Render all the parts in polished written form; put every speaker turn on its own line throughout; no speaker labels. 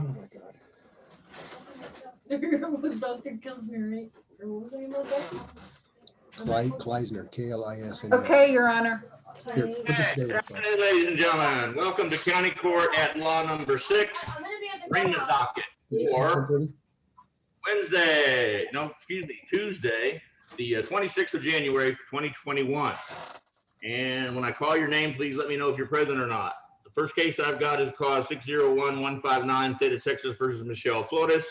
Oh my God.
Was Dr. Kilsner, right? Or what was the name of that?
Kleisner, K-L-I-S-N-E-R.
Okay, Your Honor.
Here, put this
Okay,
there
good
real fast.
afternoon, ladies and gentlemen. Welcome to County Court at Law Number 6,
I'm gonna be at the
Arraignment Docket for Tuesday, the 26th of January, 2021. And when I call your name, please let me know if you're present or not. The first case I've got is cause 601159, State of Texas versus Michelle Flores.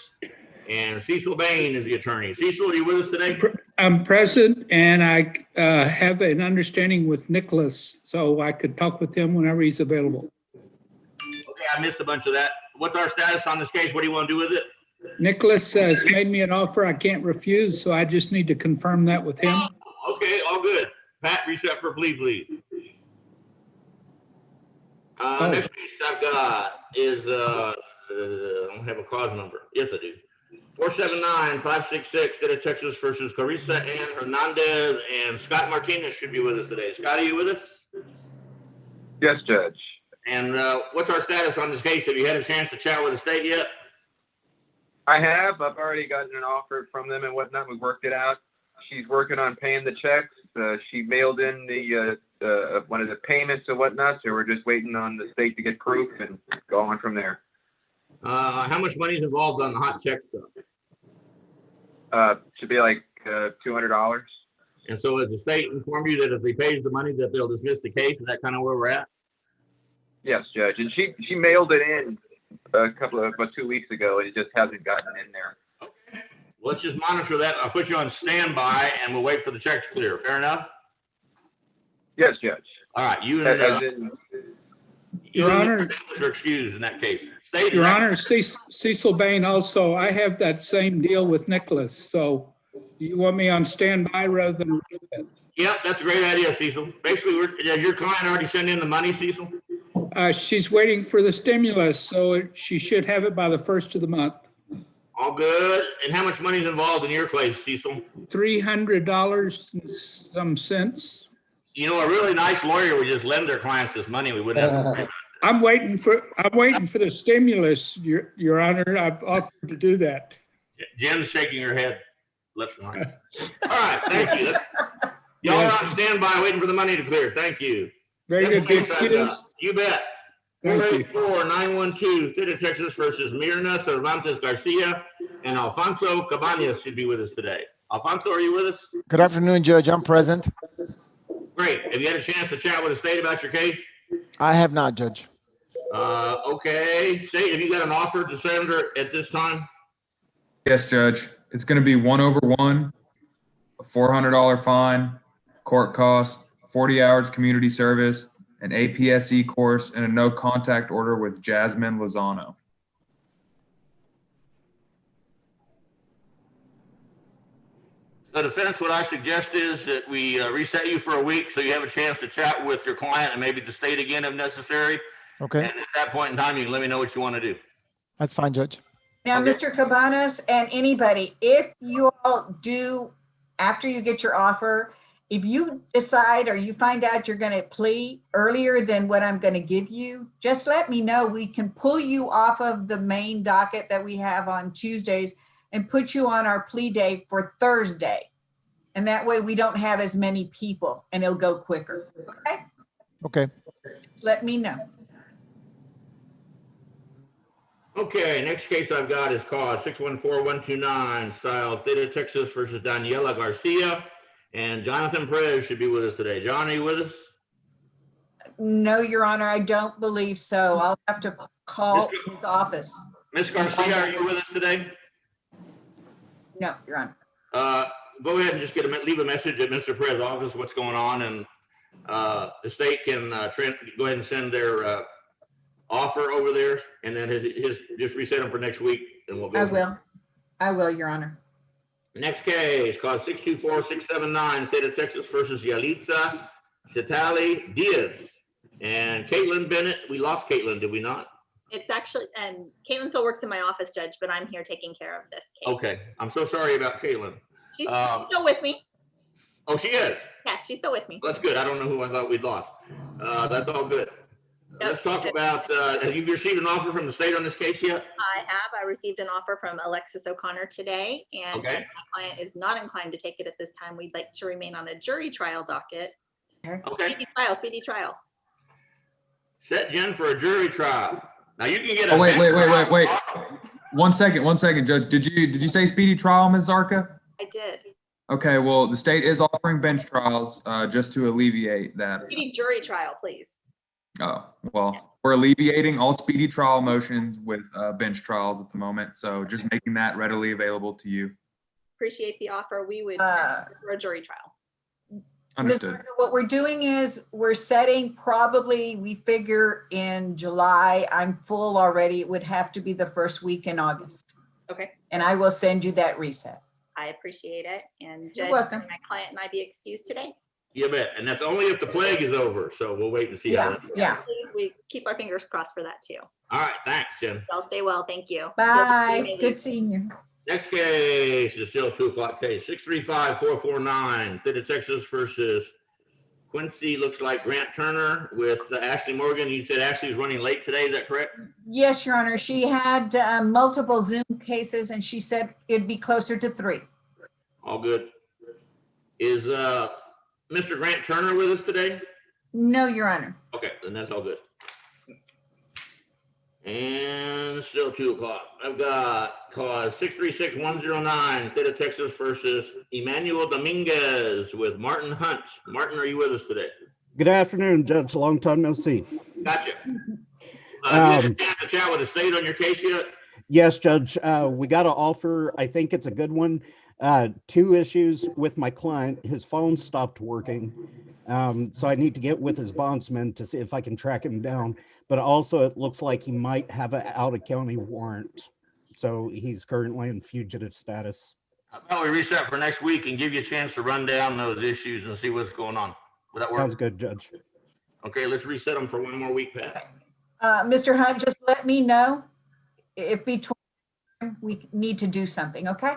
And Cecil Bain is the attorney. Cecil, are you with us today?
I'm present, and I have an understanding with Nicholas, so I could talk with him whenever he's available.
Okay, I missed a bunch of that. What's our status on this case? What do you want to do with it?
Nicholas has made me an offer I can't refuse, so I just need to confirm that with him.
Okay, all good. Pat, reset for plea, please. Next case I've got is, I don't have a cause number. Yes, I do. 479-566, State of Texas versus Carissa Ann Hernandez, and Scott Martinez should be with us today. Scott, are you with us?
Yes, Judge.
And what's our status on this case? Have you had a chance to chat with the state yet?
I have. I've already gotten an offer from them and whatnot. We worked it out. She's working on paying the checks. She mailed in the one of the payments and whatnot, so we're just waiting on the state to get proof and go on from there.
How much money is involved on the hot check stuff?
Should be like $200.
And so has the state informed you that if he pays the money that they'll dismiss the case? Is that kind of where we're at?
Yes, Judge. And she mailed it in about 2 weeks ago, and it just hasn't gotten in there.
Okay. Let's just monitor that. I'll put you on standby, and we'll wait for the check to clear. Fair enough?
Yes, Judge.
All right. You and
Your Honor,
are excused in that case. State
Your Honor, Cecil Bain also, I have that same deal with Nicholas, so you want me on standby rather than?
Yep, that's a great idea, Cecil. Basically, has your client already sent in the money, Cecil?
She's waiting for the stimulus, so she should have it by the 1st of the month.
All good. And how much money is involved in your case, Cecil?
$300 and some cents.
You know, a really nice lawyer would just lend their clients this money. We wouldn't have to worry about it.
I'm waiting for the stimulus, Your Honor. I've offered to do that.
Jen's shaking her head left and right. All right, thank you. Y'all are on standby waiting for the money to clear. Thank you.
Very good. The excuse.
You bet.
Thank you.
484-912, State of Texas versus Mirna Cervantes Garcia, and Alfonso Cabañas should be with us today. Alfonso, are you with us?
Good afternoon, Judge. I'm present.
Great. Have you had a chance to chat with the state about your case?
I have not, Judge.
Okay. State, have you got an offer to Senator at this time?
Yes, Judge. It's going to be 1/1, a $400 fine, court cost, 40 hours community service, an APSE course, and a no contact order with Jasmine Lozano.
The defense, what I suggest is that we reset you for a week so you have a chance to chat with your client and maybe the state again if necessary.
Okay.
And at that point in time, you can let me know what you want to do.
That's fine, Judge.
Now,
Okay.
Mr. Cabanas and anybody, if you all do, after you get your offer, if you decide or you find out you're going to plea earlier than what I'm going to give you, just let me know. We can pull you off of the main docket that we have on Tuesdays and put you on our plea day for Thursday. And that way we don't have as many people and it'll go quicker. Okay?
Okay.
Let me know.
Okay, next case I've got is cause 614-129, style Theta, Texas versus Daniela Garcia. And Jonathan Perez should be with us today. John, are you with us?
No, Your Honor, I don't believe so. I'll have to call his office.
Ms. Garcia, are you with us today?
No, Your Honor.
Go ahead and just leave a message at Mr. Perez's office, what's going on, and the state can go ahead and send their offer over there, and then just reset them for next week, and we'll go.
I will, Your Honor.
Next case, cause 624-679, State of Texas versus Yalitza Citali Diaz. And Caitlin Bennett, we lost Caitlin, did we not?
It's actually, and Caitlin still works in my office, Judge, but I'm here taking care of this case.
Okay, I'm so sorry about Caitlin.
She's still with me.
Oh, she is?
Yeah, she's still with me.
That's good. I don't know who I thought we'd lost. That's all good. let's talk about, have you received an offer from the state on this case yet?
I received an offer from Alexis O'Connor today, and
Okay.
my client is not inclined to take it at this time. We'd like to remain on a jury trial docket.
Okay,
Speedy trial.
set Jen for a jury trial. Now you can get a.
Oh, wait. 1 second, Judge. Did you say speedy trial, Ms. Zarka?
I did.
Okay, well, the state is offering bench trials, just to alleviate that.
Speedy jury trial, please.
Oh, well, we're alleviating all speedy trial motions with, bench trials at the moment. So just making that readily available to you.
Appreciate the offer. We would for a jury trial.
Understood.
What we're doing is we're setting probably, we figure in July, I'm full already. It would have to be the first week in August.
Okay.
And I will send you that reset.
I appreciate it. And
You're
Judge,
welcome.
can my client and I be excused today?
You bet, and that's only if the plague is over, so we'll wait and see how
Yeah,
that goes.
yeah.
Please, we keep our fingers crossed for that too.
All right, thanks, Jen.
Y'all stay well. Thank you.
Bye. Good seeing you.
Next case is still 2 o'clock case, 635-449, State of Texas versus Quincy, looks like Grant Turner with Ashley Morgan. You said Ashley's running late today, is that correct?
Yes, Your Honor. She had multiple Zoom cases and she said it'd be closer to 3.
All good. Is Mr. Grant Turner with us today?
No, Your Honor.
Okay, then that's all good. And still 2 o'clock. I've got cause 636-109, State of Texas versus Emmanuel Dominguez with Martin Hunt. Martin, are you with us today?
Good afternoon, Judge. Long time no see.
Gotcha. Did you have a chance to chat with the state on your case yet?
Yes, Judge. We got an offer. I think it's a good one. 2 issues with my client. His phone stopped working. So I need to get with his bondsman to see if I can track him down. But also it looks like he might have an out-of-county warrant. So he's currently in fugitive status.
How about we reset for next week and give you a chance to run down those issues and see what's going on? Would that work?
Sounds good, Judge.
Okay, let's reset them for 1 more week, Pat.
Mr. Hunt, just let me know if between we need to do something, okay?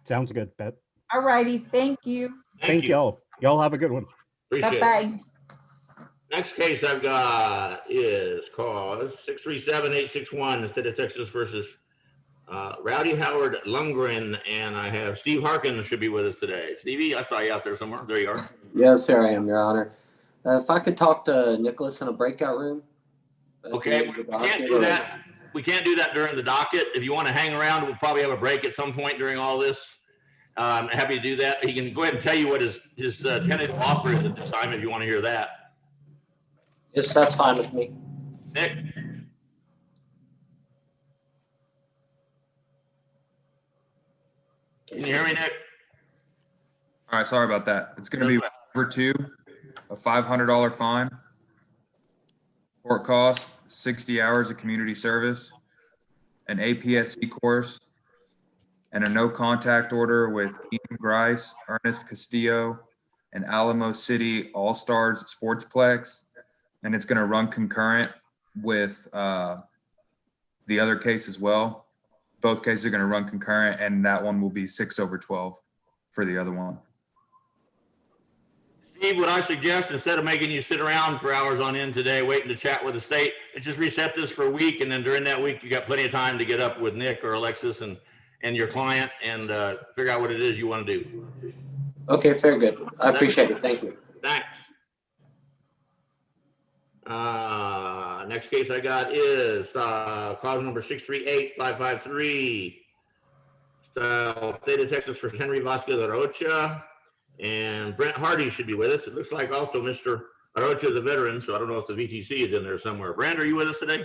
Sounds good, Pat.
All righty. Thank you.
Thank y'all. Y'all have a good one.
Appreciate it.
Bye-bye.
Next case I've got is cause 637-861, State of Texas versus Rowdy Howard Lundgren, and I have Steve Harkin should be with us today. Stevie, I saw you out there somewhere. There you are.
Yes, here I am, Your Honor. If I could talk to Nicholas in a breakout room.
Okay, we can't do that. We can't do that during the docket. If you want to hang around, we'll probably have a break at some point during all this. I'm happy to do that. He can go ahead and tell you what his tentative offer is at this time if you want to hear that.
Yes, that's fine with me.
Nick? Can you hear me, Nick?
All right, sorry about that. It's going to be over 2, a $500 fine, court costs, 60 hours of community service, an APSC course, and a no contact order with Ian Grice, Ernest Castillo, and Alamo City All-Stars Sportsplex. And it's going to run concurrent with the other case as well. Both cases are going to run concurrent, and that one will be 6/12 for the other one.
Steve, what I suggest, instead of making you sit around for hours on end today waiting to chat with the state, is just reset this for a week, and then during that week, you got plenty of time to get up with Nick or Alexis and your client and figure out what it is you want to do.
Okay, fair good. I appreciate it. Thank you.
Thanks. Next case I got is cause number 638-553. State of Texas for Henry Vasquez Arocha. And Brent Hardy should be with us. It looks like also Mr. Arocha is a veteran, so I don't know if the VTC is in there somewhere. Brent, are you with us today?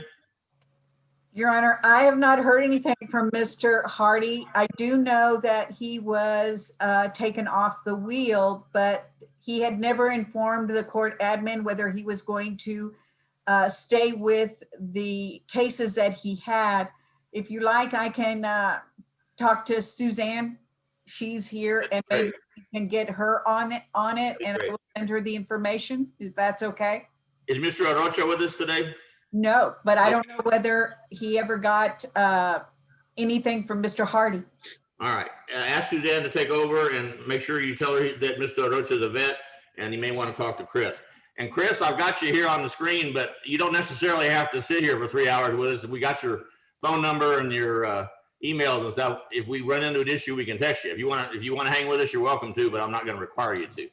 Your Honor, I have not heard anything from Mr. Hardy. I do know that he was taken off the wheel, but he had never informed the court admin whether he was going to stay with the cases that he had. If you like, I can talk to Suzanne. She's here, and maybe we can get her on it, and I will send her the information, if that's okay.
Is Mr. Arocha with us today?
No, but I don't know whether he ever got anything from Mr. Hardy.
All right. Ask Suzanne to take over and make sure you tell her that Mr. Arocha is a vet, and you may want to talk to Chris. And Chris, I've got you here on the screen, but you don't necessarily have to sit here for 3 hours with us. We got your phone number and your emails and stuff. If we run into an issue, we can text you. If you want to hang with us, you're welcome to, but I'm not going to require you to.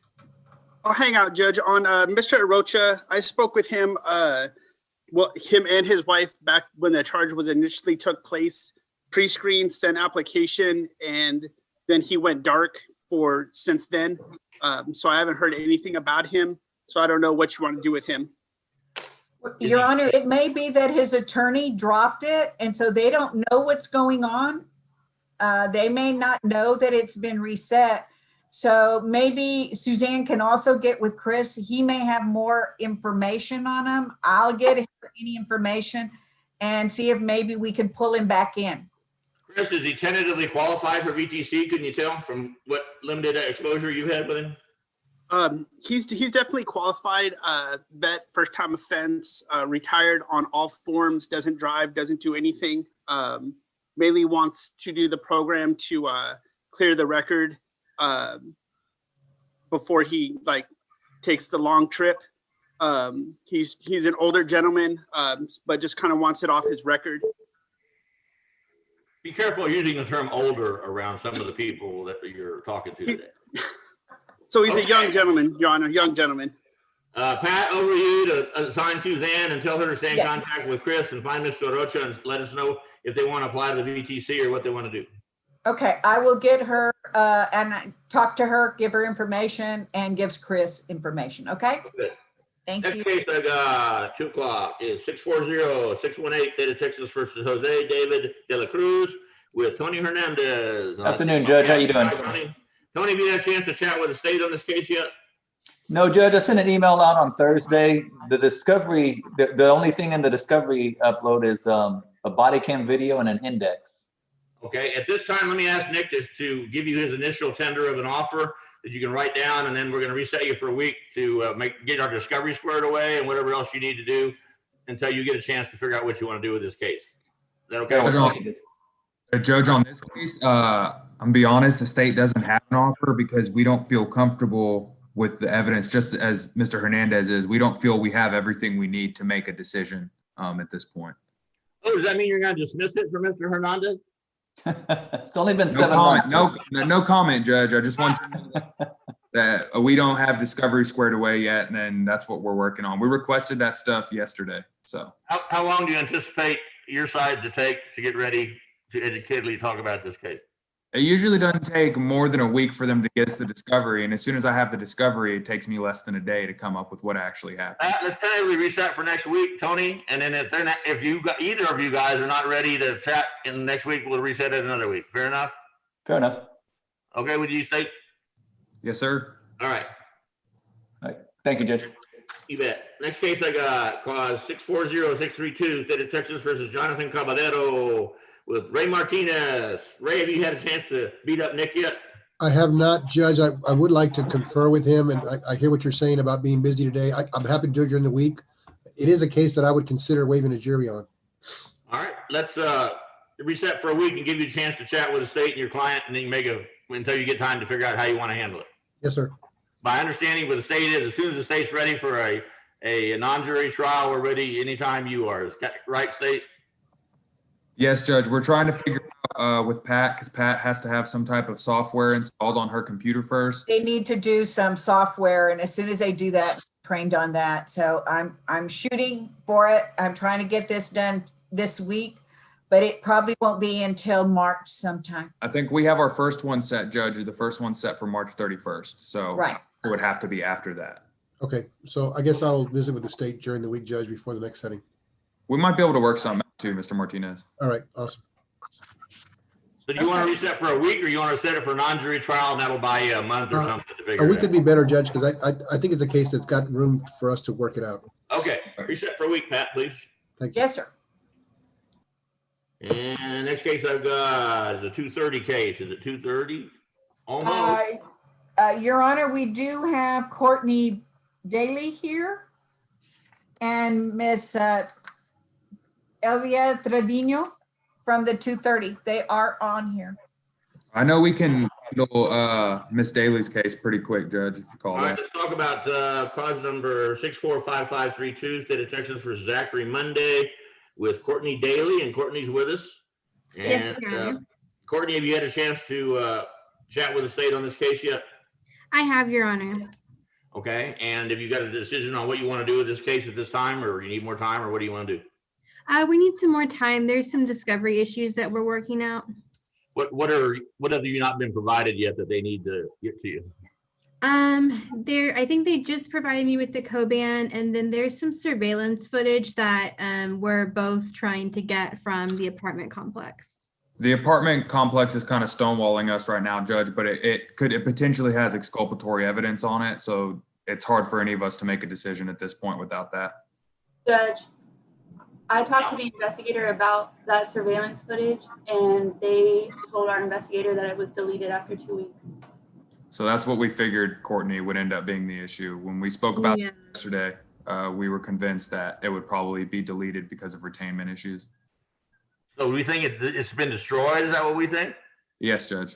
I'll hang out, Judge. On Mr. Arocha, I spoke with him, him and his wife back when the charge was initially took place, pre-screen, sent application, and then he went dark for since then. So I haven't heard anything about him. So I don't know what you want to do with him.
Your Honor, it may be that his attorney dropped it, and so they don't know what's going on. They may not know that it's been reset. So maybe Suzanne can also get with Chris. He may have more information on him. I'll get any information and see if maybe we can pull him back in.
Chris, is he tentatively qualified for VTC? Can you tell from what limited exposure you had with him?
He's definitely qualified, vet, first time offense, retired on all forms, doesn't drive, doesn't do anything. Mainly wants to do the program to clear the record before he takes the long trip. He's an older gentleman, but just kind of wants it off his record.
Be careful using the term older around some of the people that you're talking to today.
So he's a young gentleman, Your Honor, young gentleman.
Pat, over to you to assign Suzanne and tell her to stay in
Yes.
contact with Chris and find Mr. Rocha and let us know if they want to apply to the VTC or what they want to do.
Okay, I will get her and talk to her, give her information, and gives Chris information, okay?
Good.
Thank
Next
you.
case I got 2 o'clock is 640-618 State of Texas versus Jose David de la Cruz with Tony Hernandez.
Afternoon, Judge. How you doing?
Hi, Tony, have you had a chance to chat with the state on this case yet?
No, Judge, I sent an email out on Thursday. The discovery, the only thing in the discovery upload is a body cam video and an index.
Okay, at this time, let me ask Nick to give you his initial tender of an offer that you can write down, and then we're going to reset you for a week to get our discovery squared away and whatever else you need to do until you get a chance to figure out what you want to do with this case. Is that okay?
Judge, on this case, I'm gonna be honest, the state doesn't have an offer because we don't feel comfortable with the evidence, just as Mr. Hernandez is. We don't feel we have everything we need to make a decision at this point.
Oh, does that mean you're going to dismiss it for Mr. Hernandez?
It's only been
No
7
comment,
months.
no comment, Judge. I just want to know that we don't have discovery squared away yet, and then that's what we're working on. We requested that stuff yesterday, so.
How long do you anticipate your side to take to get ready to educatedly talk about this case?
It usually doesn't take more than a week for them to get us the discovery, and as soon as I have the discovery, it takes me less than a day to come up with what actually happened.
Let's tentatively reset for next week, Tony, and then if either of you guys are not ready to chat in the next week, we'll reset it another week. Fair enough?
Fair enough.
Okay with you, State?
Yes, sir.
All right.
All right. Thank you, Judge.
You bet. Next case I got, cause 640-632, State of Texas versus Jonathan Caballero with Ray Martinez. Ray, have you had a chance to beat up Nick yet?
I have not, Judge. I would like to confer with him, and I hear what you're saying about being busy today. I'm happy to do it during the week. It is a case that I would consider waiving a jury on.
All right, let's reset for a week and give you a chance to chat with the state and your client, and then you make until you get time to figure out how you want to handle it.
Yes, sir.
My understanding with the state is as soon as the state's ready for a non-jury trial, we're ready anytime you are. Is that right, State?
Yes, Judge. We're trying to figure out with Pat, because Pat has to have some type of software installed on her computer first.
They need to do some software, and as soon as they do that, trained on that. So I'm shooting for it. I'm trying to get this done this week, but it probably won't be until March sometime.
I think we have our first one set, Judge. The first one set for March 31st. So
Right.
It would have to be after that.
Okay, so I guess I'll visit with the state during the week, Judge, before the next setting.
We might be able to work something out too, Mr. Martinez.
All right, awesome.
So do you want to reset for a week, or you want to set it for a non-jury trial, and that'll buy you a month or something to figure
A
it
week
out?
could be better, Judge, because I think it's a case that's got room for us to work it out.
Okay, reset for a week, Pat, please.
Thank you.
Yes, sir.
And next case I've got is a 230 case. Is it 230? Almost.
Your Honor, we do have Courtney Daly here and Miss Elvia Trevino from the 230. They are on here.
I know we can handle Miss Daly's case pretty quick, Judge, if you call
All right,
that.
let's talk about cause number 645532, State of Texas versus Zachary Monday with Courtney Daly, and Courtney's with us.
Yes,
And
Your Honor.
Courtney, have you had a chance to chat with the state on this case yet?
I have, Your Honor.
Okay, and have you got a decision on what you want to do with this case at this time, or you need more time, or what do you want to do?
We need some more time. There's some discovery issues that we're working out.
What have you not been provided yet that they need to get to you?
I think they just provided me with the Coban, and then there's some surveillance footage that we're both trying to get from the apartment complex.
The apartment complex is kind of stonewalling us right now, Judge, but it potentially has exculpatory evidence on it. So it's hard for any of us to make a decision at this point without that.
Judge, I talked to the investigator about that surveillance footage, and they told our investigator that it was deleted after 2 weeks.
So that's what we figured, Courtney, would end up being the issue. When we spoke about
Yeah.
it yesterday, we were convinced that it would probably be deleted because of retainment issues.
So we think it's been destroyed, is that what we think?
Yes, Judge.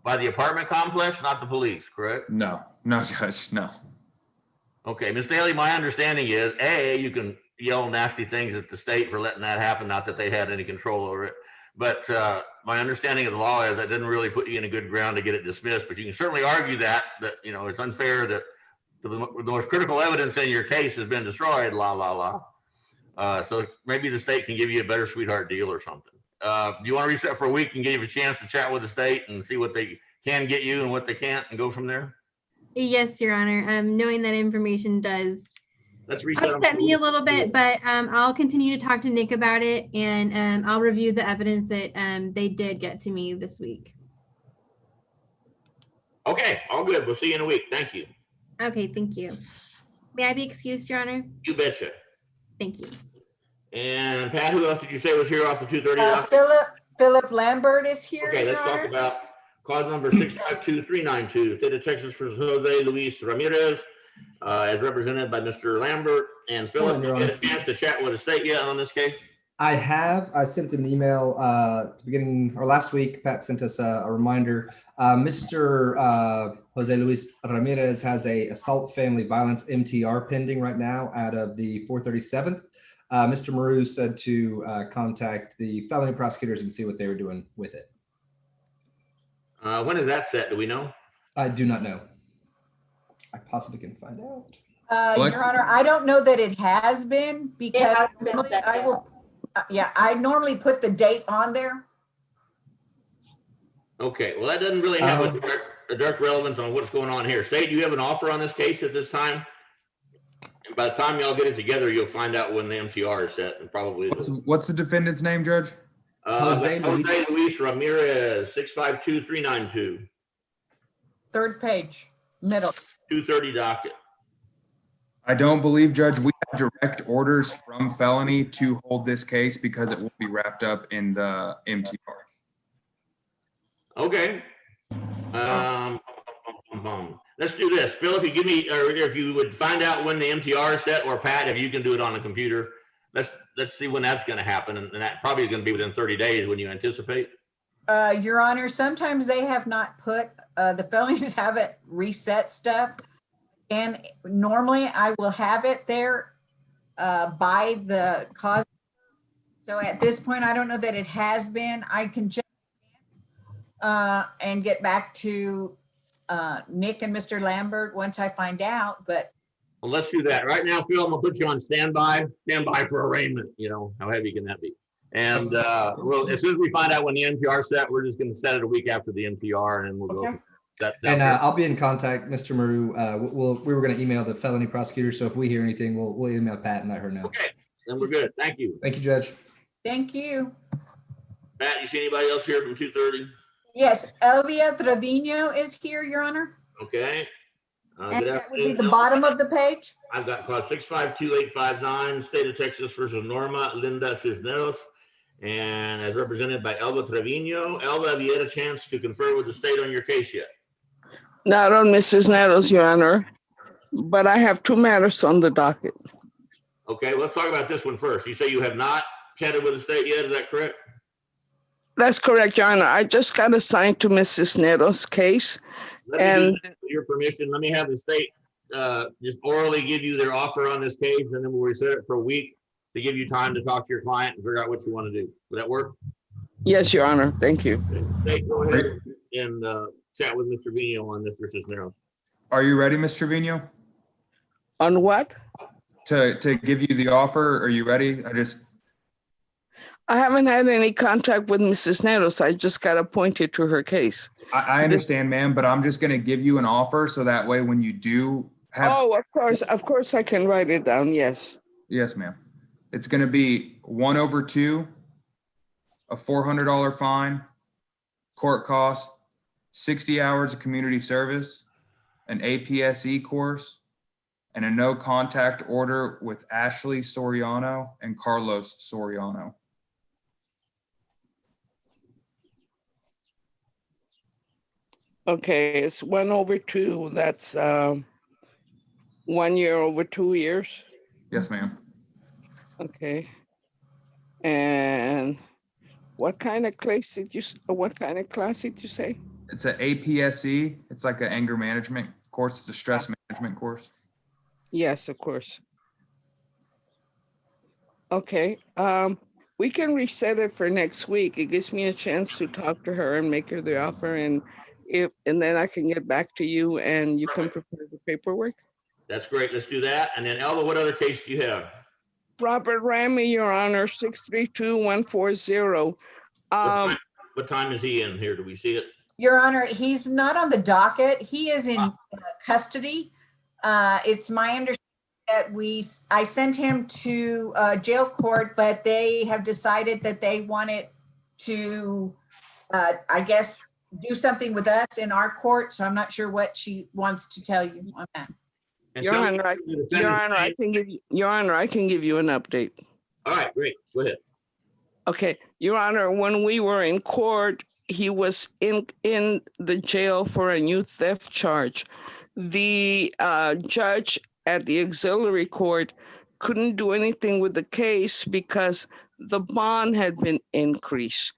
By the apartment complex, not the police, correct?
No, Judge, no.
Okay, Ms. Daly, my understanding is, A, you can yell nasty things at the state for letting that happen, not that they had any control over it. But my understanding of the law is that didn't really put you in a good ground to get it dismissed, but you can certainly argue that it's unfair that the most critical evidence in your case has been destroyed, so maybe the state can give you a better sweetheart deal or something. Do you want to reset for a week and give you a chance to chat with the state and see what they can get you and what they can't and go from there?
Yes, Your Honor. Knowing that information does
Let's reset
upset me a little bit, but I'll continue to talk to Nick about it, and I'll review the evidence that they did get to me this week.
Okay, all good. We'll see you in a week. Thank you.
Okay, thank you. May I be excused, Your Honor?
You betcha.
Thank you.
And Pat, who else did you say was here off the 230?
Philip Lambert is here.
Okay, let's
Your
talk
Honor.
about cause number 652392, State of Texas versus Jose Luis Ramirez, as represented by Mr. Lambert. And Philip, did you get a chance to chat with the state yet on this case?
I have. I sent an email last week. Pat sent us a reminder. Mr. Jose Luis Ramirez has a assault family violence MTR pending right now out of the 437th. Mr. Maru said to contact the felony prosecutors and see what they were doing with it.
When is that set? Do we know?
I do not know. I possibly can find out.
Your Honor, I don't know that it has been because
hasn't been
normally
set
I
yet.
will. I normally put the date on there.
Okay, well, that doesn't really have a direct relevance on what's going on here. State, do you have an offer on this case at this time? And by the time y'all get it together, you'll find out when the MTR is set, and probably
What's the defendant's name, Judge?
Jose Luis Ramirez, 652392.
Third page, middle.
230 docket.
I don't believe, Judge, we have direct orders from felony to hold this case because it will be wrapped up in the MTR.
Okay. Let's do this. Phil, if you give me, or if you would find out when the MTR is set, or Pat, if you can do it on the computer, let's see when that's going to happen. And that probably is going to be within 30 days when you anticipate.
Your Honor, sometimes they have not put, the felonies haven't reset stuff. And normally I will have it there by the cause. So at this point, I don't know that it has been. I can check and get back to Nick and Mr. Lambert once I find out, but.
Well, let's do that. Right now, Phil, I'm going to put you on standby for arraignment. How heavy can that be? And well, as soon as we find out when the MTR is set, we're just going to set it a week after the MTR, and then we'll go.
I'll be in contact, Mr. Maru. We were going to email the felony prosecutor, so if we hear anything, we'll email Pat and let her know.
Okay, then we're good. Thank you.
Thank you, Judge.
Thank you.
Pat, you see anybody else here from 230?
Yes, Elvia Trevino is here, Your Honor.
Okay.
And that would be the bottom of the page.
I've got clause 652859, State of Texas versus Norma Linda Cisneros, and as represented by Elva Trevino. Elva, have you had a chance to confer with the state on your case yet?
Not on Mrs. Nettles, Your Honor, but I have two matters on the docket.
Okay, let's talk about this one first. You say you have not chatted with the state yet, is that correct?
That's correct, Your Honor. I just got assigned to Mrs. Neto's case.
Let me
And
do this with your permission. Let me have the state just orally give you their offer on this case, and then we'll reset it for a week to give you time to talk to your client and figure out what you want to do. Will that work?
yes, Your Honor. Thank you.
State, go ahead and chat with Mr. Vino on this versus Narrows.
Are you ready, Mr. Trevino?
On what?
To give you the offer? Are you ready?
I haven't had any contact with Mrs. Netos. I just got appointed to her case.
I understand, ma'am, but I'm just going to give you an offer so that way when you do have.
Oh, of course I can write it down. Yes.
Yes, ma'am. It's going to be 1/2, a $400 fine, court cost, 60 hours of community service, an APSE course, and a no contact order with Ashley Soriano and Carlos Soriano.
Okay, it's 1/2. That's 1 year over 2 years.
Yes, ma'am.
Okay. And what kind of class did you say?
It's an APSE. It's like an anger management course. It's a stress management course.
Yes, of course. Okay. We can reset it for next week. It gives me a chance to talk to her and make her the offer, and then I can get back to you and you can prepare the paperwork.
That's great. Let's do that. And then Elba, what other case do you have?
Robert Ramy, Your Honor, 632140.
What time is he in here? Do we see it?
Your Honor, he's not on the docket. He is in custody. It's my understanding that I sent him to jail court, but they have decided that they wanted to, I guess, do something with us in our court. So I'm not sure what she wants to tell you on that.
Your Honor, I can give you an update.
All right, great. Go ahead.
Okay, Your Honor, when we were in court, he was in the jail for a new theft charge. The judge at the auxiliary court couldn't do anything with the case because the bond had been increased.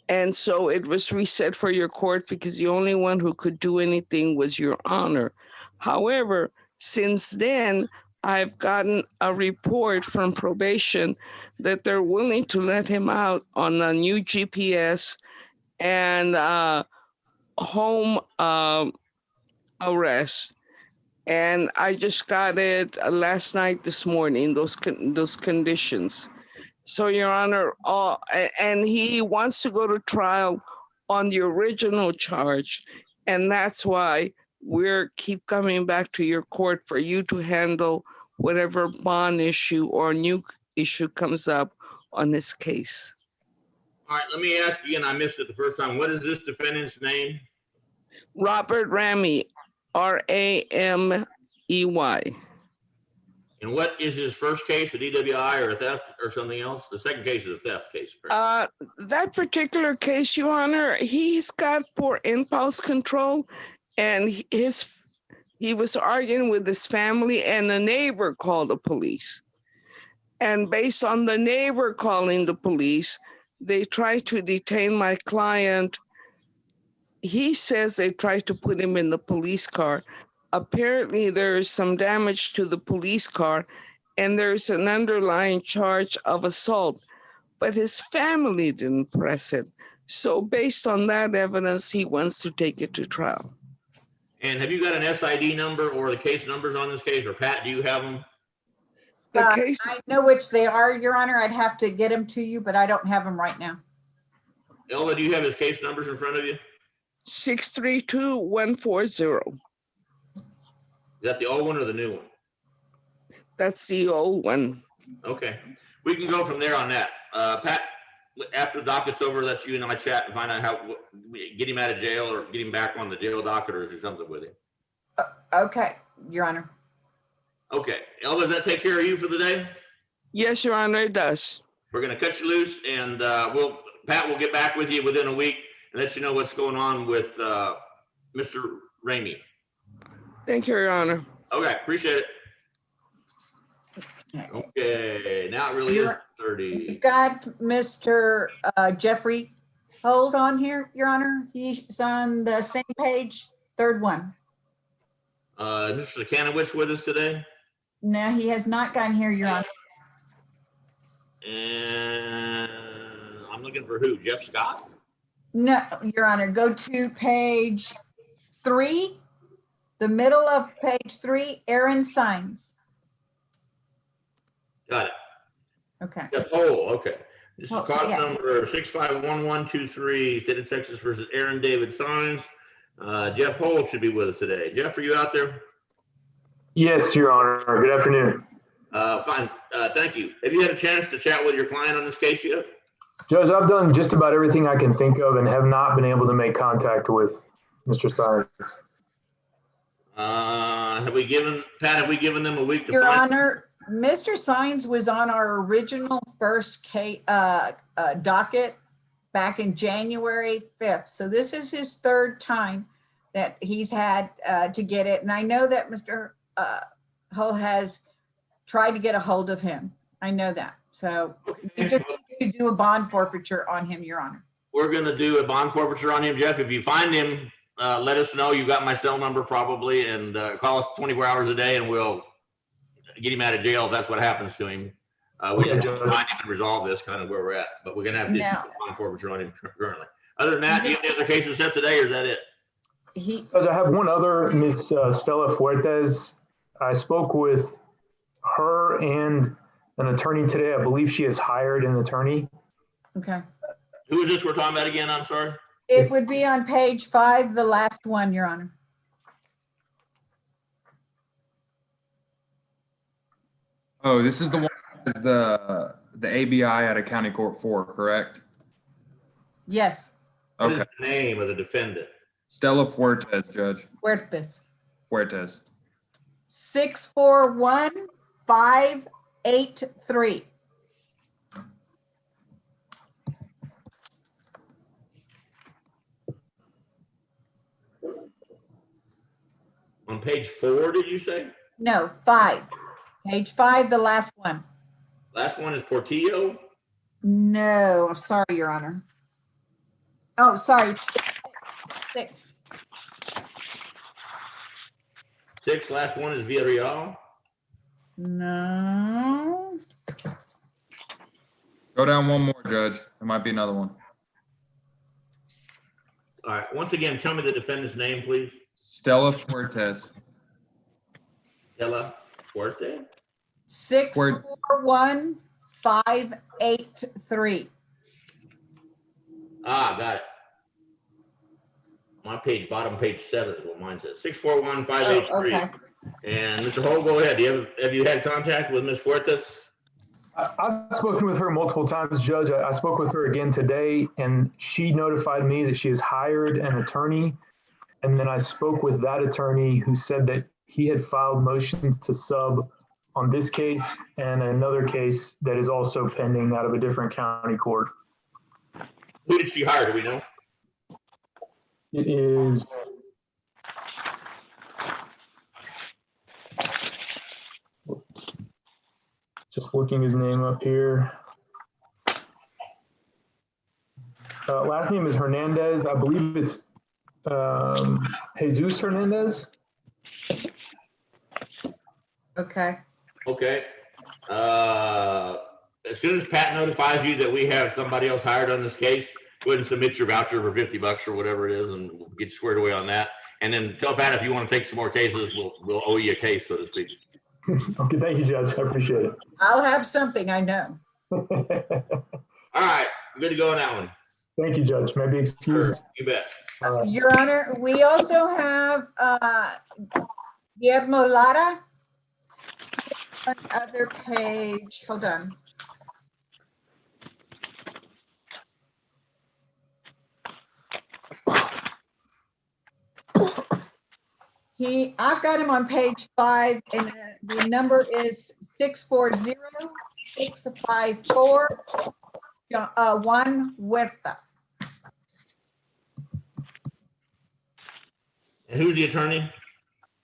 And so it was reset for your court because the only one who could do anything was Your Honor. However, since then, I've gotten a report from probation that they're willing to let him out on a new GPS and home arrest. And I just got it last night, this morning, those conditions. So, Your Honor, and he wants to go to trial on the original charge. And that's why we're keep coming back to your court for you to handle whatever bond issue or new issue comes up on this case.
All right, let me ask you, and I missed it the first time. What is this defendant's name?
Robert Ramy, Ramey.
And what is his first case, a DWI or a theft or something else? The second case is a theft case.
That particular case, Your Honor, he's got for impulse control, and he was arguing with his family, and the neighbor called the police. And based on the neighbor calling the police, they tried to detain my client. He says they tried to put him in the police car. Apparently, there is some damage to the police car, and there's an underlying charge of assault, but his family didn't press it. So based on that evidence, he wants to take it to trial.
And have you got an SID number or the case numbers on this case? Or Pat, do you have them?
I know which they are, Your Honor. I'd have to get them to you, but I don't have them right now.
Elva, do you have his case numbers in front of you?
632140.
Is that the old one or the new one?
That's the old one.
Okay. We can go from there on that. Pat, after the docket's over, let's you and I chat and find out how get him out of jail or get him back on the jail docket or do something with him.
Okay, Your Honor.
Okay. Elva, does that take care of you for the day?
Yes, Your Honor, it does.
We're going to cut you loose, and Pat will get back with you within a week and let you know what's going on with Mr. Ramey.
Thank you, Your Honor.
Okay, appreciate it. Okay, now it really is 30.
We've got Mr. Jeffrey hold on here, Your Honor. He's on the same page, third one.
Mr. Kanowitz with us today?
No, he has not gotten here, Your Honor.
And I'm looking for who? Jeff Scott?
No, Your Honor, go to page 3, the middle of page 3, Aaron Signs.
Got it.
Okay.
Jeff Hole, okay. This is
Oh,
cause
yes.
number 651123, State of Texas versus Aaron David Signs. Jeff Hole should be with us today. Jeff, are you out there?
Yes, Your Honor. Good afternoon.
Fine. Thank you. Have you had a chance to chat with your client on this case yet?
Judge, I've done just about everything I can think of and have not been able to make contact with Mr. Sines.
Have we given them a week to
Your
find?
Honor, Mr. Signs was on our original first case, docket back in January 5th. So this is his third time that he's had to get it. And I know that Mr. Hull has tried to get a hold of him. I know that. So we just need to do a bond forfeiture on him, Your Honor.
We're going to do a bond forfeiture on him, Jeff. If you find him, let us know. You got my cell number probably, and call us 24 hours a day, and we'll get him out of jail if that's what happens to him. We just have to find him and resolve this, kind of where we're at. But we're going to have to do a bond forfeiture on him currently. Other than that, do you have any other cases set today, or is that it?
Judge, I have one other, Miss Stella Fuertes. I spoke with her and an attorney today. I believe she has hired an attorney.
Okay.
Who is this we're talking about again? I'm sorry.
It would be on page 5, the last one, Your Honor.
Oh, this is the one that is the ABI out of County Court 4, correct?
Yes.
What is
Okay.
the name of the defendant?
Stella Fuertes, Judge.
Fuertes.
Fuertes.
641583.
On page 4, did you say?
No, 5. Page 5, the last one.
Last one is Portillo.
No, I'm sorry, Your Honor. Oh, sorry. 6.
6, last one is Villarreal.
No.
Go down one more, Judge. There might be another one.
All right. Once again, tell me the defendant's name, please.
Stella Fuertes.
Stella Fuerte.
641583.
Got it. My page, bottom page 7 is what mine says. 641583.
Okay.
And Mr. Hole, go ahead. Have you had contact with Ms. Fuertes?
I've spoken with her multiple times, Judge. I spoke with her again today, and she notified me that she has hired an attorney. And then I spoke with that attorney who said that he had filed motions to sub on this case and another case that is also pending out of a different county court.
Who did she hire? Do we know?
It is just looking his name up here. Last name is Hernandez. I believe it's Jesus Hernandez.
Okay.
Okay. As soon as Pat notifies you that we have somebody else hired on this case, go ahead and submit your voucher for $50 or whatever it is, and we'll get squared away on that. And then tell Pat if you want to take some more cases, we'll owe you a case, so to speak.
Okay, thank you, Judge. I appreciate it.
I'll have something, I know.
All right, good to go on that one.
Thank you, Judge. Maybe excused.
You bet.
Your Honor, we also have Guillermo Lara. On the other page, hold on. I've got him on page 5, and the number is 640-654, Juan Huerta.
And who's the attorney?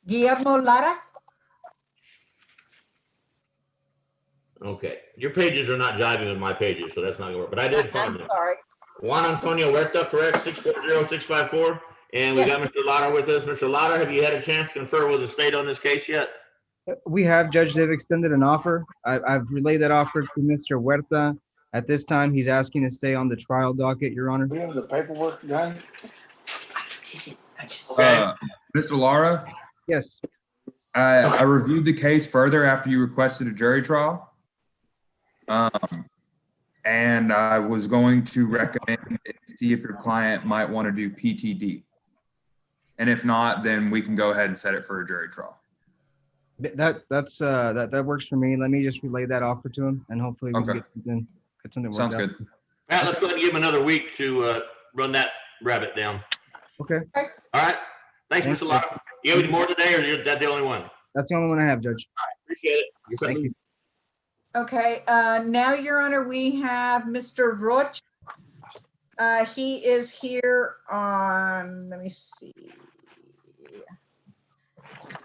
Guillermo Lara.
Okay, your pages are not jiving with my pages, so that's not gonna work, but I did find them.
Sorry.
Juan Antonio Huerta, correct, 640654. And we
Yes.
got Mr. Lara with us. Mr. Lara, have you had a chance to confer with the state on this case yet?
We have, Judge, they've extended an offer. I've relayed that offer to Mr. Huerta. At this time, he's asking to stay on the trial docket, Your Honor.
We have the paperwork guy?
Mr. Lara,
Yes.
I reviewed the case further after you requested a jury trial. And I was going to recommend see if your client might want to do PTD. And if not, then we can go ahead and set it for a jury trial.
That works for me. Let me just relay that offer to him, and hopefully we can
Okay.
get something worked
Sounds
out.
good.
Matt, let's go ahead and give him another week to run that rabbit down.
Okay.
All right. Thanks,
Thanks,
Mr. Lara. You have any more today, or is that the only one?
That's the only one I have, Judge.
Appreciate it.
Thank you.
Okay, now, Your Honor, we have Mr. Roch. He is here on, let me see.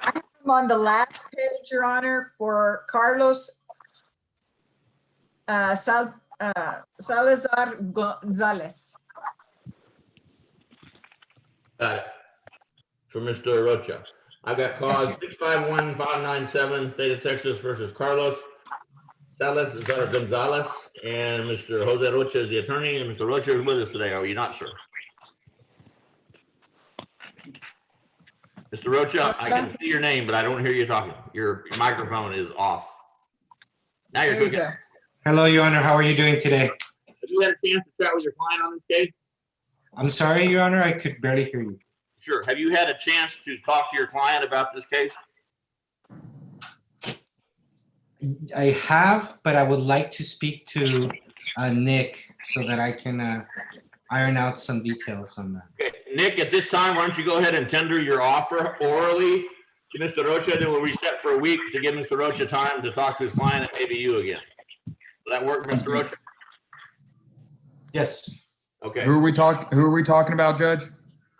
I have him on the last page, Your Honor, for Carlos Salazar Gonzalez.
Got it. For Mr. Rocha. I've got cause 651597, State of Texas versus Carlos Salazar Gonzalez, and Mr. Jose Rocha is the attorney, and Mr. Rocha is with us today. Are you not, sir? Mr. Rocha, I can see your name, but I don't hear you talking. Your microphone is off. Now you're cooking.
Hello, Your Honor. How are you doing today?
Have you had a chance to chat with your client on this case?
I'm sorry, Your Honor. I could barely hear you.
Sure. Have you had a chance to talk to your client about this case?
I have, but I would like to speak to Nick so that I can iron out some details on that.
Okay, Nick, at this time, why don't you go ahead and tender your offer orally to Mr. Rocha, then we'll reset for a week to give Mr. Rocha time to talk to his client and maybe you again. Will that work, Mr. Rocha?
Yes.
Okay.
Who are we talking about, Judge?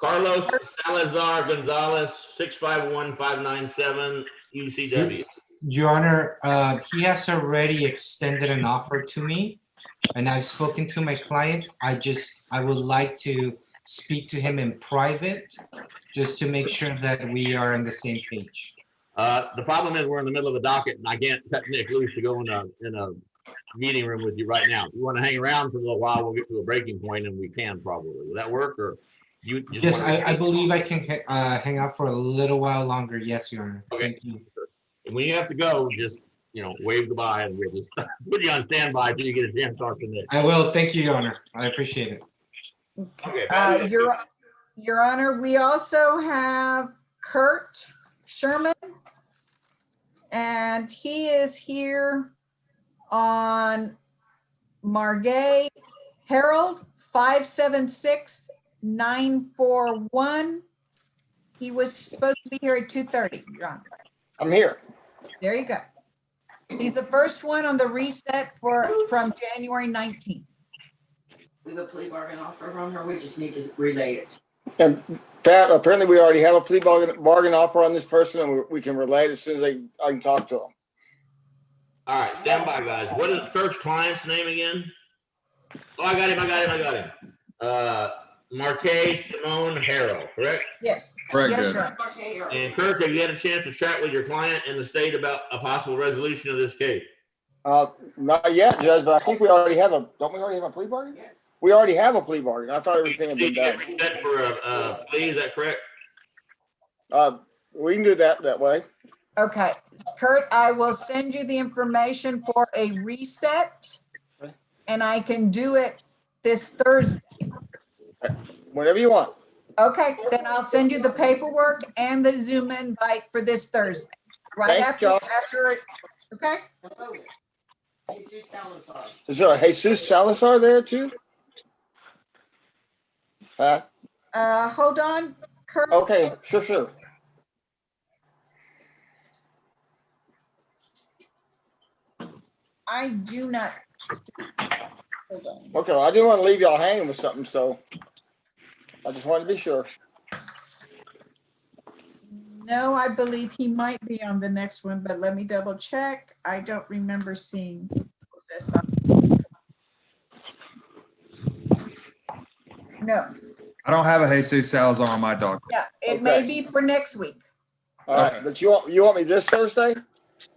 Carlos Salazar Gonzalez, 651597 UCW.
Your Honor, he has already extended an offer to me, and I've spoken to my client. I would like to speak to him in private, just to make sure that we are on the same page.
The problem is we're in the middle of a docket, and I can't cut Nick loose to go in a meeting room with you right now. If you want to hang around for a little while, we'll get to a breaking point, and we can probably. Will that work, or you just?
Yes, I believe I can hang out for a little while longer. Yes, Your Honor.
Okay.
Thank you.
And when you have to go, just wave goodbye, and we'll just put you on standby until you get a chance to talk to Nick.
I will. Thank you, Your Honor. I appreciate it.
Okay.
Your Honor, we also have Kurt Sherman, and he is here on Margay Herald 576941. He was supposed to be here at 2:30, Your Honor.
I'm here.
There you go. He's the first one on the reset from January 19th.
We have a plea bargain offer from her. We just need to relay it.
And Pat, apparently we already have a plea bargain offer on this person, and we can relay it as soon as I can talk to them.
All right, stand by, guys. What is Kurt's client's name again? Oh, I got him. Marquez Simone Harrow, correct?
Yes.
Correct,
Yes,
Judge.
Your Honor.
And Kirk, have you had a chance to chat with your client in the state about a possible resolution of this case?
Not yet, Judge, but I think don't we already have a plea bargain?
Yes.
We already have a plea bargain. I thought everything had been done.
Set for a plea, is that correct?
We can do that way.
Okay, Kurt, I will send you the information for a reset, and I can do it this Thursday.
Whenever you want.
Okay, then I'll send you the paperwork and the Zoom invite for this Thursday. Right
Thanks, y'all.
after, okay?
Jesus Salazar.
Is there a Jesus Salazar there too? Huh?
Hold on, Kurt.
Okay, sure.
I do not see. Hold on.
Okay, well, I didn't want to leave y'all hanging with something, so I just wanted to be sure.
No, I believe he might be on the next one, but let me double check. I don't remember seeing. No,
I don't have a Jesus Salazar on my docket.
yeah, it may be for next week.
All right, but you want me this Thursday?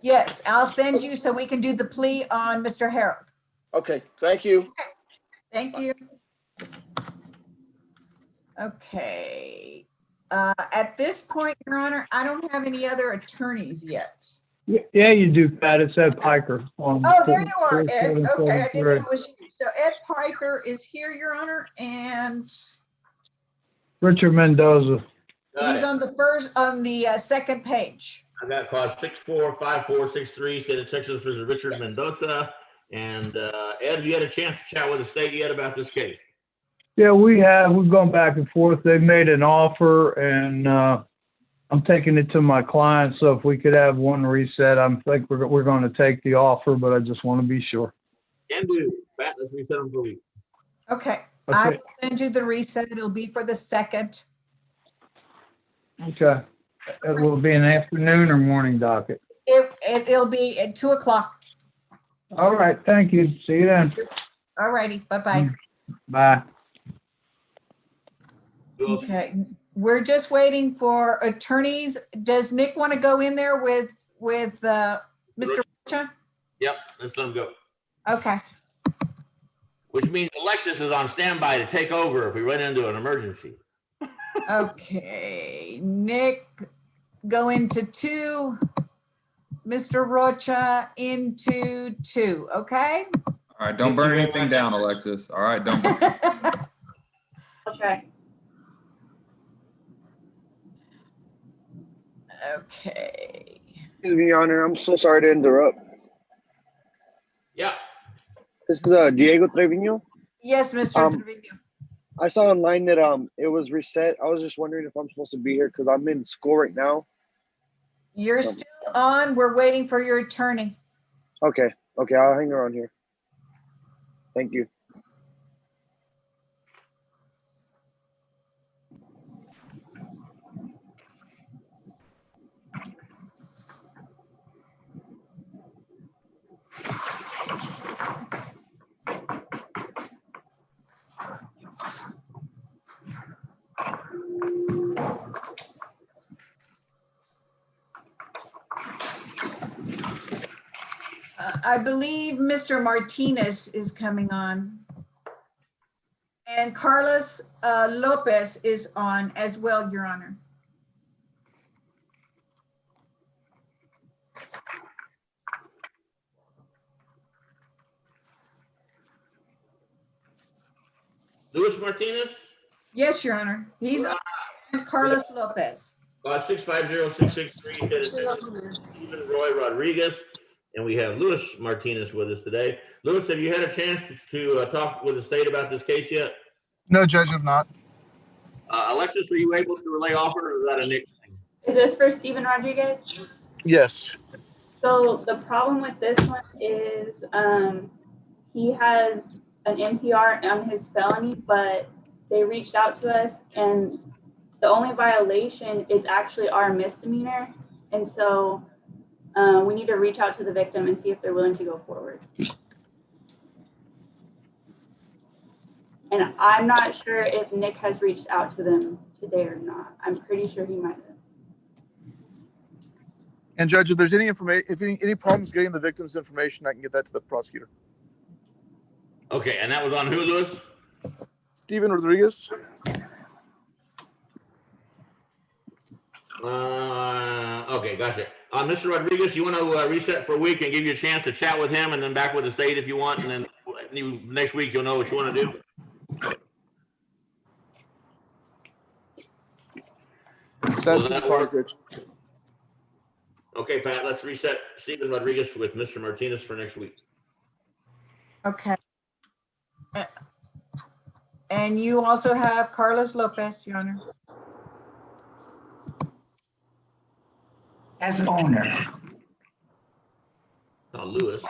Yes, I'll send you so we can do the plea on Mr. Harold.
Okay, thank you.
Thank you. Okay. At this point, Your Honor, I don't have any other attorneys yet.
Yeah, you do, Pat. It's Ed Piker.
Oh, there you are, Ed. Okay, I didn't know it was you. So Ed Piker is here, Your Honor, and
Richard Mendoza.
he's on the second page.
I got cause 645463, state of Texas versus Richard Mendoza. And Ed, have you had a chance to chat with the state yet about this case?
Yeah, we have. We've gone back and forth. They've made an offer, and I'm taking it to my client. So if we could have one reset, I think we're going to take the offer, but I just want to be sure.
Can do. Pat, let's reset them for a week.
Okay,
Okay.
I will send you the reset. It'll be for the second.
Okay. It will be an afternoon or morning docket.
It'll be at 2 o'clock.
All right. Thank you. See you then.
All righty. Bye-bye.
Bye.
Okay, we're just waiting for attorneys. Does Nick want to go in there with Mr. Rocha?
Yep, let's let them go.
Okay.
Which means Alexis is on standby to take over if we run into an emergency.
Okay, Nick, go into 2. Mr. Rocha into 2, okay?
All right, don't burn anything down, Alexis. All right, don't burn.
I'll try.
Okay.
Excuse me, Your Honor. I'm so sorry to interrupt.
Yeah.
This is Diego Trevino.
Yes, Mr. Trevino.
I saw online that it was reset. I was just wondering if I'm supposed to be here because I'm in school right now.
You're still on. We're waiting for your attorney.
Okay. Okay, I'll hang around here. Thank you.
I believe Mr. Martinez is coming on. And Carlos Lopez is on as well, Your Honor.
Luis Martinez?
Yes, Your Honor. He's on. Carlos Lopez.
650663, Stephen Roy Rodriguez. And we have Luis Martinez with us today. Luis, have you had a chance to talk with the state about this case yet?
No, Judge, have not.
Alexis, were you able to relay offer, or is that a Nick thing?
Is this for Stephen Rodriguez?
Yes.
So the problem with this one is he has an MTR on his felony, but they reached out to us and the only violation is actually our misdemeanor. And so we need to reach out to the victim and see if they're willing to go forward. And I'm not sure if Nick has reached out to them today or not. I'm pretty sure he might have.
And Judge, if there's any information, if any problems getting the victim's information, I can get that to the prosecutor.
Okay, and that was on who, Luis?
Stephen Rodriguez.
Okay, gotcha. Mr. Rodriguez, you want to reset for a week and give you a chance to chat with him and then back with the state if you want, and then next week you'll know what you want to do?
That's the part,
Okay, Pat, let's reset Stephen Rodriguez with Mr. Martinez for next week.
Okay. And you also have Carlos Lopez, Your Honor.
As owner.
Lewis.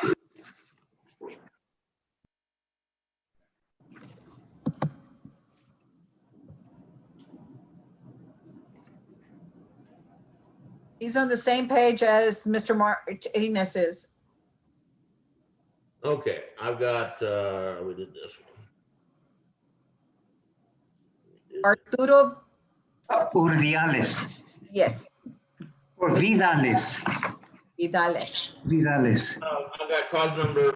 He's on the same page as Mr. Martinez is.
Okay, I've got, we did this
Arturo,
Urdiales
yes,
or Vidales.
Vidales.
Vidales.
I've got cause number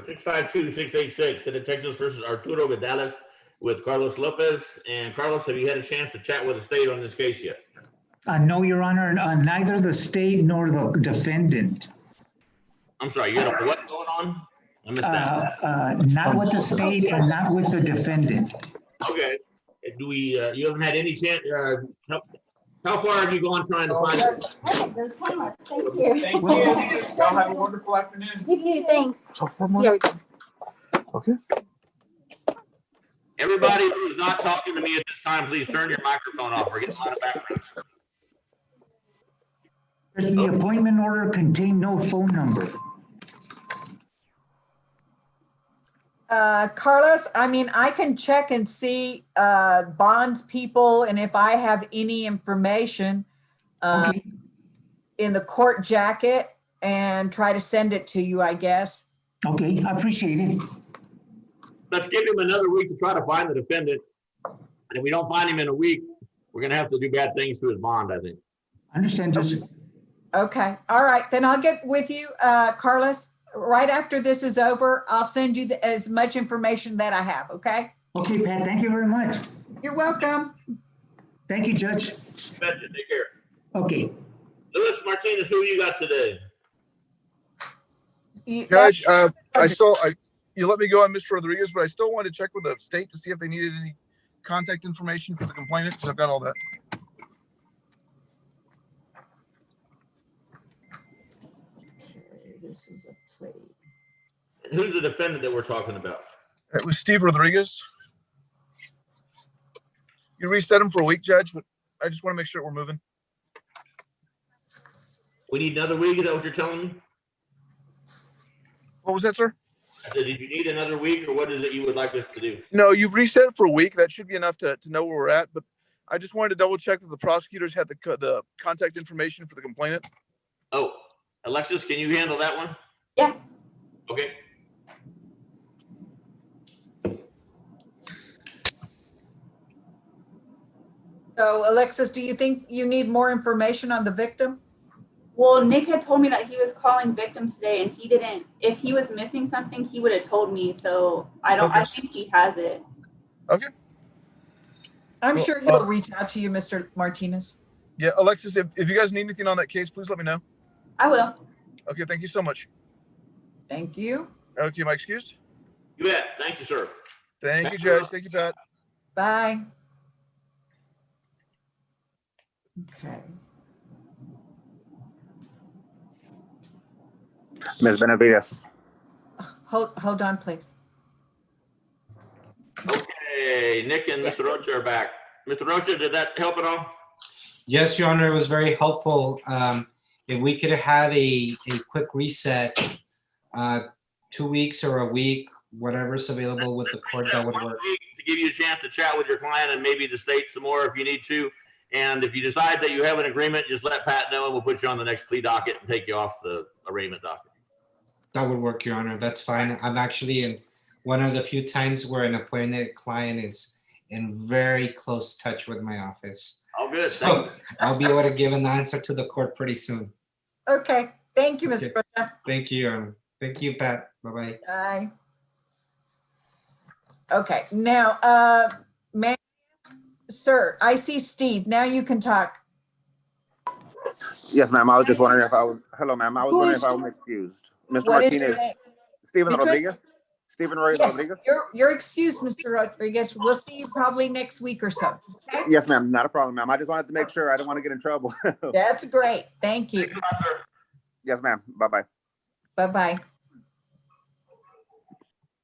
652686, City of Texas versus Arturo Vidales with Carlos Lopez. And Carlos, have you had a chance to chat with the state on this case yet?
No, Your Honor, neither the state nor the defendant.
I'm sorry, you had a what going on? I missed that.
Not with the state and not with the defendant.
Okay. Do we, you haven't had any chance, how far have you gone trying to find it?
Thank you.
Thank you. Y'all have a wonderful afternoon.
You too, thanks.
Here we go. Okay.
Everybody who's not talking to me at this time, please turn your microphone off. We're getting a lot of background.
Does the appointment order contain no phone number?
Carlos, I mean, I can check and see bonds people and if I have any information in the court jacket and try to send it to you, I guess.
Okay, I appreciate it.
Let's give him another week to try to find the defendant. And if we don't find him in a week, we're gonna have to do bad things to his bond, I think.
I understand, Judge.
Okay, all right, then I'll get with you, Carlos. Right after this is over, I'll send you as much information that I have, okay?
Okay, Pat, thank you very much.
You're welcome.
Thank you, Judge.
Betcha, take care.
Okay.
Luis Martinez, who you got today?
Judge, you let me go on Mr. Rodriguez, but I still wanted to check with the state to see if they needed any contact information for the complainant, because I've got all that.
This is a plea.
Who's the defendant that we're talking about?
It was Steve Rodriguez. You reset him for a week, Judge, but I just want to make sure we're moving.
We need another week, is that what you're telling me?
What was that, sir?
I said, did you need another week, or what is it you would like us to do?
No, you've reset it for a week. That should be enough to know where we're at, but I just wanted to double check that the prosecutors had the contact information for the complainant.
Oh, Alexis, can you handle that one?
Yeah.
Okay.
So Alexis, do you think you need more information on the victim?
Well, Nick had told me that he was calling victims today and he didn't, if he was missing something, he would have told me. So I think he has it.
Okay.
I'm sure he'll reach out to you, Mr. Martinez.
Yeah, Alexis, if you guys need anything on that case, please let me know.
I will.
Okay, thank you so much.
Thank you.
Okay, am I excused?
You bet. Thank you, sir.
Thank you, Judge. Thank you, Pat.
Bye. Okay.
Ms. Benavides.
Hold on, please.
Okay, Nick and Mr. Rocha are back. Mr. Rocha, did that help at all?
Yes, Your Honor, it was very helpful. If we could have a quick reset, 2 weeks or a week, whatever's available with the court, that would work.
To give you a chance to chat with your client and maybe the state some more if you need to. And if you decide that you have an agreement, just let Pat know and we'll put you on the next plea docket and take you off the arraignment docket.
That would work, Your Honor. That's fine. I'm actually in one of the few times where an appointed client is in very close touch with my office.
All good.
So I'll be able to give an answer to the court pretty soon.
Okay. Thank you, Mr. Rocha.
Thank you, Your Honor. Thank you, Pat. Bye-bye.
Bye. Okay, now, sir, I see Steve. Now you can talk.
Yes, ma'am. I was just wondering if I was, hello, ma'am. I was wondering if I was excused. Mr.
What is your
Martinez.
name?
Stephen
Mr.
Rodriguez? Stephen Roy
Yes,
Rodriguez?
you're excused, Mr. Rodriguez. We'll see you probably next week or so. Okay?
Yes, ma'am. Not a problem, ma'am. I just wanted to make sure I didn't want to get in trouble.
That's great. Thank you.
Yes, ma'am. Bye-bye.
Bye-bye.